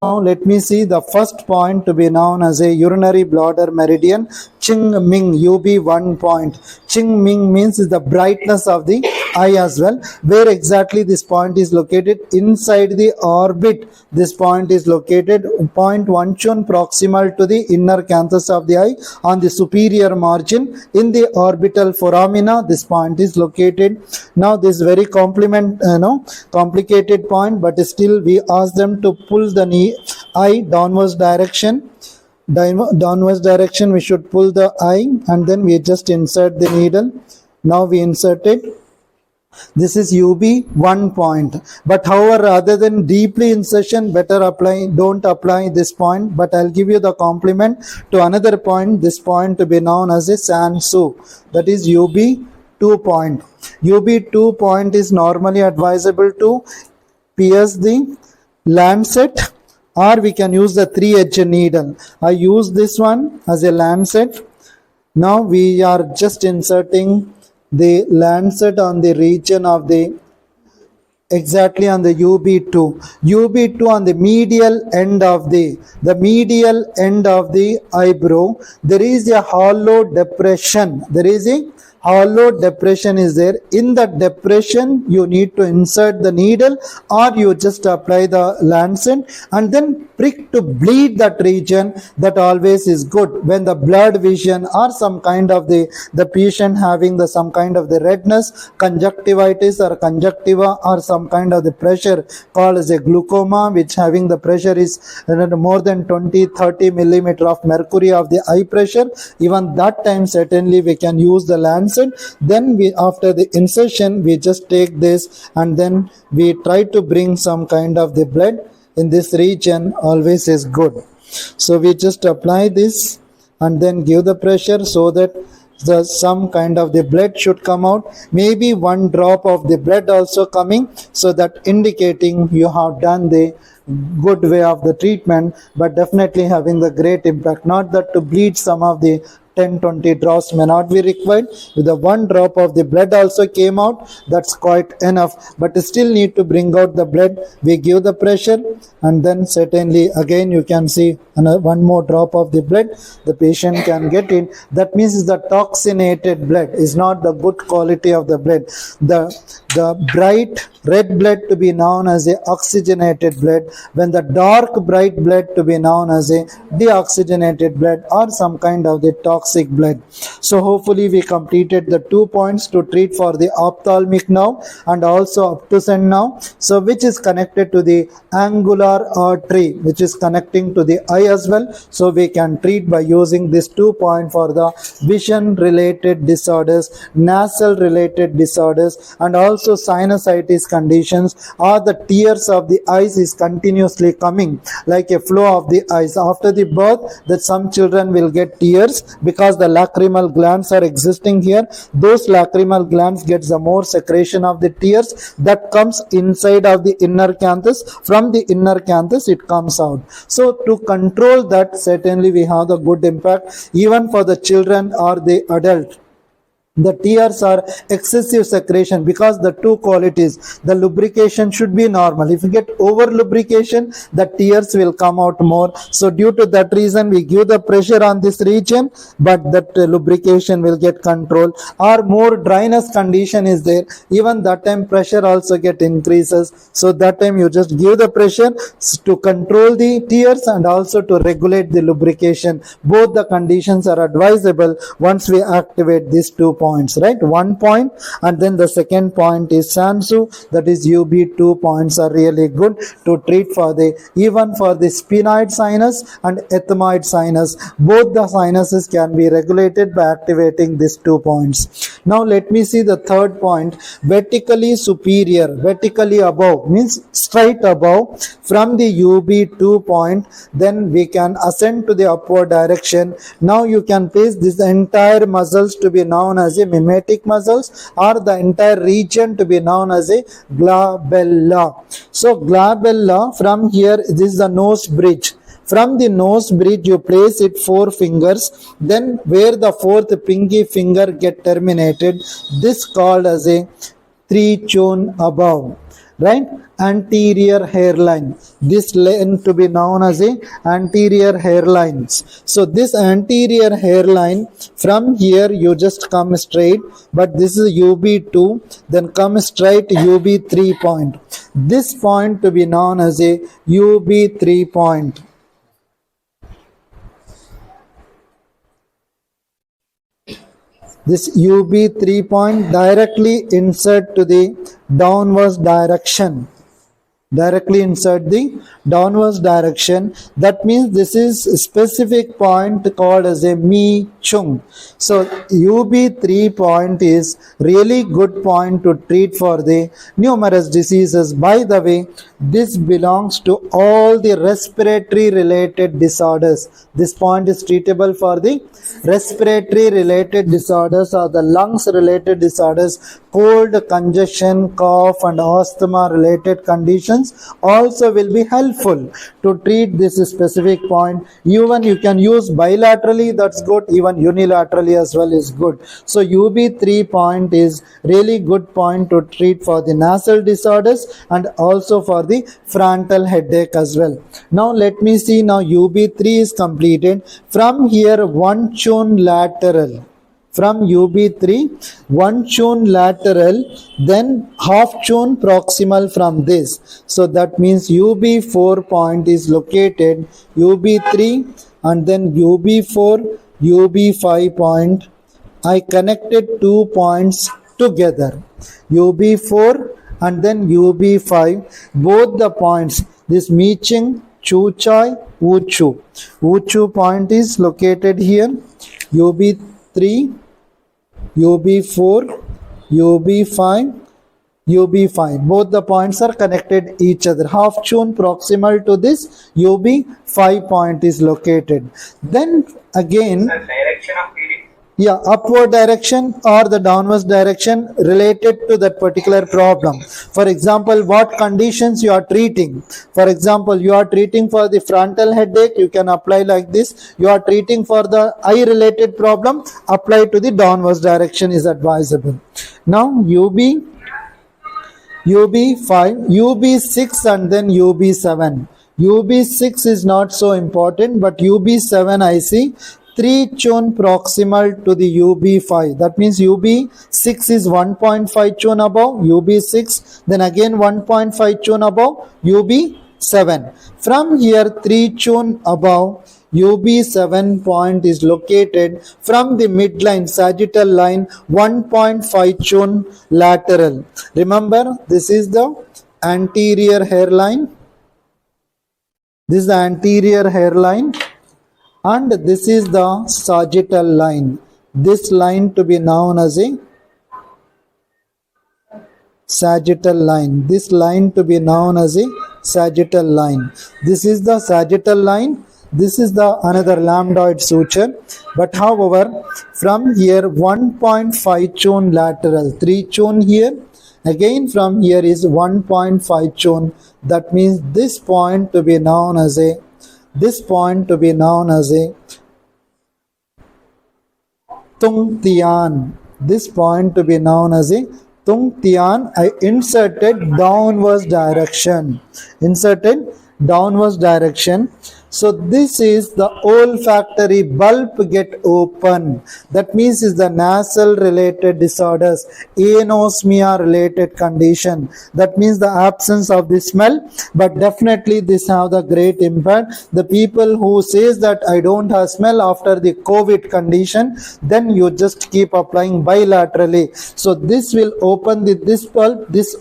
Now let me see the first point to be known as a urinary bladder meridian, Ching Ming, UB1 point. Ching Ming means is the brightness of the eye as well. Where exactly this point is located? Inside the orbit. This point is located, point 1 chun proximal to the inner canthus of the eye on the superior margin. In the orbital foramina, this point is located. Now this very complicated point, but still we ask them to pull the eye downwards direction. Downwards direction we should pull the eye, and then we just insert the needle. Now we insert it. This is UB1 point. But however, rather than deeply insertion, don't apply this point. But I'll give you the complement to another point. This point to be known as a Sansu. That is UB2 point. UB2 point is normally advisable to pierce the lancet, or we can use the 3-edged needle. I use this one as a lancet. Now we are just inserting the lancet on the region of the exactly on the UB2 on the medial end of the eyebrow. There is a hollow depression. Hollow depression is there. In that depression, you need to insert the needle, or you just apply the lancet and then prick to bleed that region. That always is good. When the blood vision or some kind of the patient having some kind of the redness, conjunctivitis or conjunctiva, or some kind of the pressure called as a glaucoma, which having the pressure is more than 20-30 millimeter of mercury of the eye pressure, even that time certainly we can use the lancet. Then after the insertion, we just take this and then we try to bring some kind of the blood in this region. Always is good. So we just apply this and then give the pressure so that some kind of the blood should come out. Maybe one drop of the blood also coming, so that indicating you have done the good way of the treatment, but definitely having the great impact. Not that to bleed some of the 10-20 drops may not be required. With the one drop of the blood also came out, that's quite enough. But still need to bring out the blood. We give the pressure, and then certainly again you can see one more drop of the blood the patient can get in. That means the toxinated blood is not the good quality of the blood. The bright red blood to be known as a oxygenated blood, when the dark bright blood to be known as a deoxygenated blood, or some kind of the toxic blood. So hopefully we completed the 2 points to treat for the ophthalmic nerve and also obtuse nerve, so which is connected to the angular artery, which is connecting to the eye as well. So we can treat by using this 2 point for the vision related disorders, nasal related disorders, and also sinusitis conditions, or the tears of the eyes is continuously coming like a flow of the eyes. After the birth, that some children will get tears because the lacrimal glands are existing here. Those lacrimal glands gets the more secretion of the tears that comes inside of the inner canthus. From the inner canthus it comes out. So to control that, certainly we have the good impact even for the children or the adult. The tears are excessive secretion, because the two qualities, the lubrication should be normal. If you get over lubrication, the tears will come out more. So due to that reason, we give the pressure on this region, but that lubrication will get controlled. Or more dryness condition is there, even that time pressure also get increases. So that time you just give the pressure to control the tears and also to regulate the lubrication. Both the conditions are advisable once we activate these 2 points. Right, 1 point, and then the second point is Sansu, that is UB2 points are really good to treat for even for the sphenoid sinus and ethmoid sinus. Both the sinuses can be regulated by activating these 2 points. Now let me see the third point, vertically superior, vertically above means straight above from the UB2 point. Then we can ascend to the upward direction. Now you can place this entire muscles to be known as a mimetic muscles, or the entire region to be known as a glabella. So glabella, from here, this is the nose bridge. From the nose bridge, you place it 4 fingers. Then where the 4th pinky finger get terminated, this called as a 3 chun above. right? Anterior hairline. This line to be known as a anterior hairlines. So this anterior hairline, from here you just come straight, but this is UB2, then come straight UB3 point. This point to be known as a UB3 point. This UB3 point directly insert to the downwards direction. Directly insert the downwards direction. That means this is a specific point called as a Mi Chung. So UB3 point is really good point to treat for the numerous diseases. By the way, this belongs to all the respiratory related disorders. This point is treatable for the respiratory related disorders or the lungs related disorders, cold, congestion, cough and asthma related conditions also will be helpful to treat this specific point. Even you can use bilaterally, that's good, even unilaterally as well is good. So UB3 point is really good point to treat for the nasal disorders and also for the frontal headache as well. Now let me see, now UB3 is completed. From here one tune lateral. From UB3, one tune lateral, then half tune proximal from this. So that means UB4 point is located, UB3 and then UB4, UB5 point. I connected 2 points together, UB4 and then UB5, both the points, this Meeching, Chu Chai, Wuchu. Wuchu point is located here, UB3, UB4, UB5, UB5. Both the points are connected each other. Half tune proximal to this UB5 point is located. Then again, the direction of healing. Yeah, upward direction or the downwards direction related to that particular problem. For example, what conditions you are treating. For example, you are treating for the frontal headache, you can apply like this. You are treating for the eye related problem, apply to the downwards direction is advisable. Now UB5, UB6 and then UB7. UB6 is not so important, but UB7 I see 3 tune proximal to the UB5. That means UB6 is 1.5 tune above UB6, then again 1.5 tune above UB7. From here 3 tune above UB7 point is located from the midline sagittal line 1.5 tune lateral. Remember, this is the anterior hairline. This is the anterior hairline. And this is the sagittal line. This line to be known as a sagittal line. This line to be known as a sagittal line. This is the sagittal line. This is the another lambdoid suture. But however, from here 1.5 tune lateral, 3 tune here. Again from here is 1.5 tune. That means this point to be known as a Tung Tian. This point to be known as a Tung Tian. I inserted downwards direction. So this is the olfactory bulb get open. That means is the nasal related disorders, anosmia related condition. That means the absence of the smell, but definitely this have the great impact. The people who says that I don't have smell after the COVID condition, then you just keep applying bilaterally. So this will open this bulb, this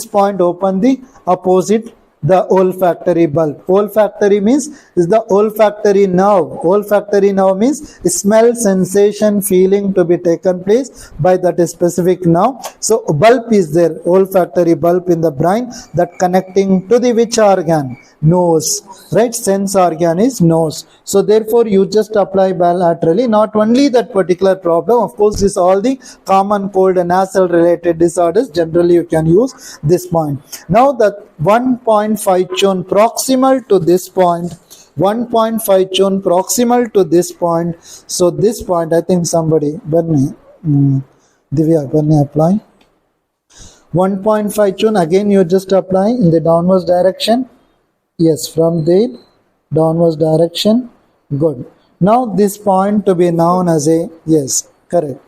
point open the opposite, the olfactory bulb. Olfactory means is the olfactory nerve. Olfactory nerve means smell, sensation, feeling to be taken place by that specific nerve. So bulb is there, olfactory bulb in the brain, that connecting to the which organ? Nose, right? Sense organ is nose. So therefore you just apply bilaterally. Not only that particular problem, of course this all the common cold and nasal related disorders, generally you can use this point. Now that 1.5 tune proximal to this point, 1.5 tune proximal to this point. So this point, I think somebody Divya apply 1.5 tune, again you just apply in the downwards direction. Yes, from there downwards direction. Good. Now this point to be known as a, yes, correct.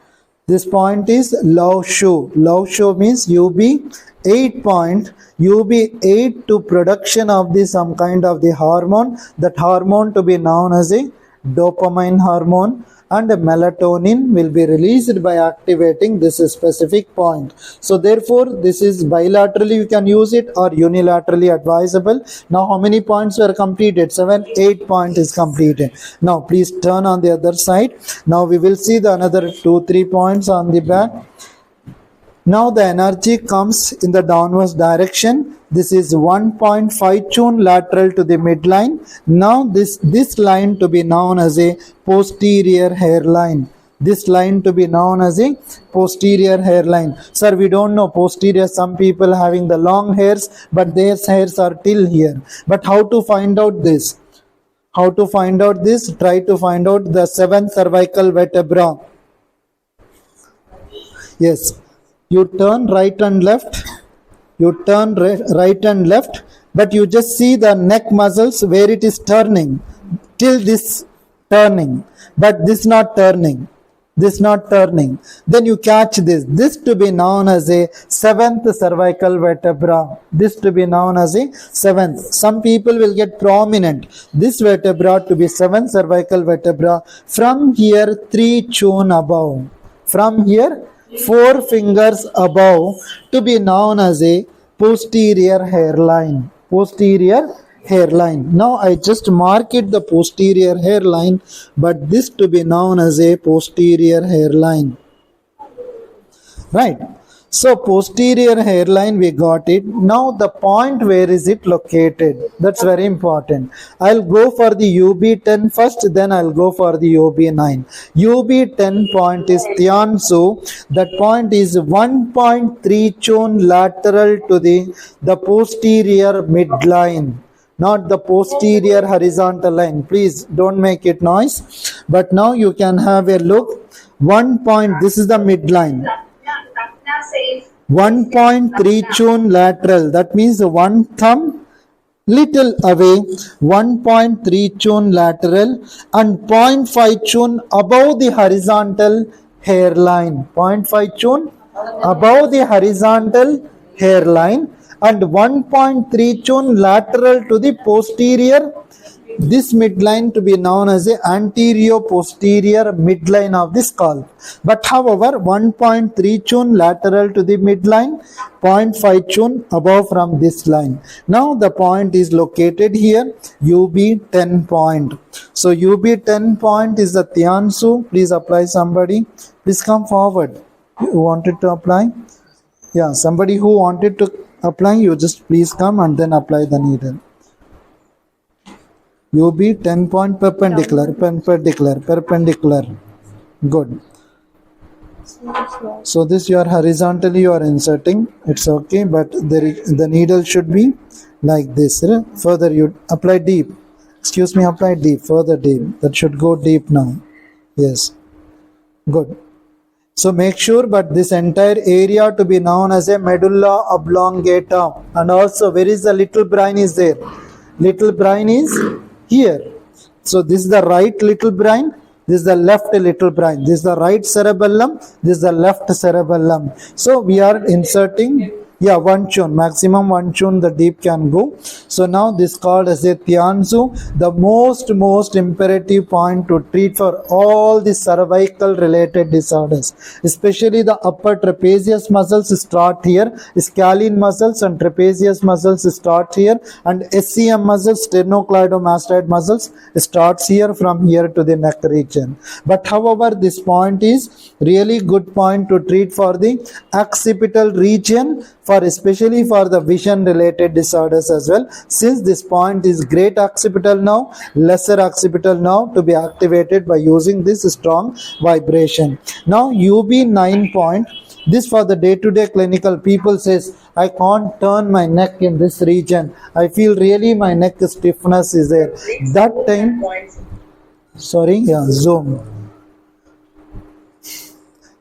This point is love show. Love show means UB8 point. UB8 to production of the some kind of the hormone. That hormone to be known as a dopamine hormone, and melatonin will be released by activating this specific point. So therefore this is bilaterally you can use it or unilaterally advisable. Now how many points were completed? 7, 8 point is completed. Now please turn on the other side. Now we will see the another 2, 3 points on the back. Now the energy comes in the downwards direction. This is 1.5 tune lateral to the midline. Now this line to be known as a posterior hairline. This line to be known as a posterior hairline. Sir, we don't know posterior. Some people having the long hairs, but their hairs are till here. But how to find out this? How to find out this? Try to find out the 7th cervical vertebra. Yes. You turn right and left. You turn right and left, but you just see the neck muscles where it is turning. Till this turning, but this not turning. This not turning. Then you catch this. This to be known as a 7th cervical vertebra. This to be known as a 7th. Some people will get prominent. This vertebra to be 7th cervical vertebra. From here 3 tune above. From here 4 fingers above to be known as a posterior hairline. Posterior hairline. Now I just mark it the posterior hairline, but this to be known as a posterior hairline. Right. So posterior hairline we got it. Now the point where is it located? That's very important. I'll go for the UB10 first, then I'll go for the UB9. UB10 point is Tiansu. That point is 1.3 tune lateral to the posterior midline. Not the posterior horizontal line. Please don't make it noise. But now you can have a look. 1 point, this is the midline. 1.3 tune lateral, that means one thumb little away, 1.3 tune lateral and 0.5 tune above the horizontal hairline. 0.5 tune above the horizontal hairline and 1.3 tune lateral to the posterior. This midline to be known as the anterior-posterior midline of the scalp. But however, 1.3 tune lateral to the midline, 0.5 tune above from this line. Now the point is located here, UB10 point. So UB10 point is the Tiansu. Please apply somebody. Please come forward. You wanted to apply? Yeah, somebody who wanted to apply, you just please come and then apply the needle. UB 10 point perpendicular. Good. So this you are horizontally you are inserting. It's okay, but the needle should be like this. Further you apply deep. Excuse me, apply deep. Further deep. That should go deep now. Yes. Good. So make sure, but this entire area to be known as a medulla oblongata. And also, where is the little brain is there? Little brain is here. So this is the right little brain, this is the left little brain, this is the right cerebellum, this is the left cerebellum. So we are inserting, yeah, 1 tune, maximum 1 tune the deep can go. So now this called as a Tiansu, the most imperative point to treat for all the cervical related disorders, especially the upper trapezius muscles start here, scalene muscles and trapezius muscles start here, and SCM muscles, sternocleidomastoid muscles starts here from here to the neck region. But however, this point is really good point to treat for the occipital region, for especially for the vision related disorders as well, since this point is great occipital nerve, lesser occipital nerve to be activated by using this strong vibration. Now UB9 point, this for the day-to-day clinical people says, I can't turn my neck in this region, I feel really my neck stiffness is there. That time, sorry, yeah, zoom.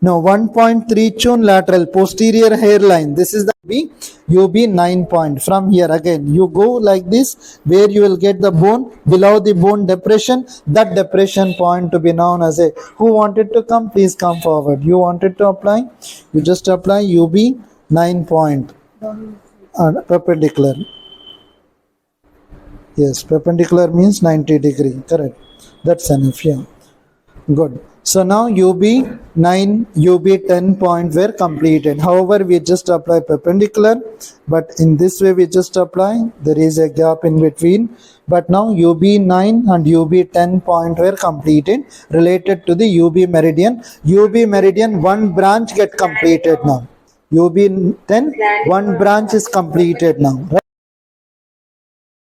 No, 1.3 tune lateral posterior hairline. This is the UB9 point. From here again, you go like this, where you will get the bone, below the bone depression, that depression point to be known as a, who wanted to come, please come forward. You wanted to apply, you just apply UB9 point, perpendicular. Yes, perpendicular means 90 degree, correct. That's enough, yeah. Good. So now UB9, UB10 point were completed. However, we just apply perpendicular, but in this way we just apply. There is a gap in between. But now UB9 and UB10 point were completed related to the UB meridian. UB meridian, one branch get completed now. UB10, one branch is completed now. Right?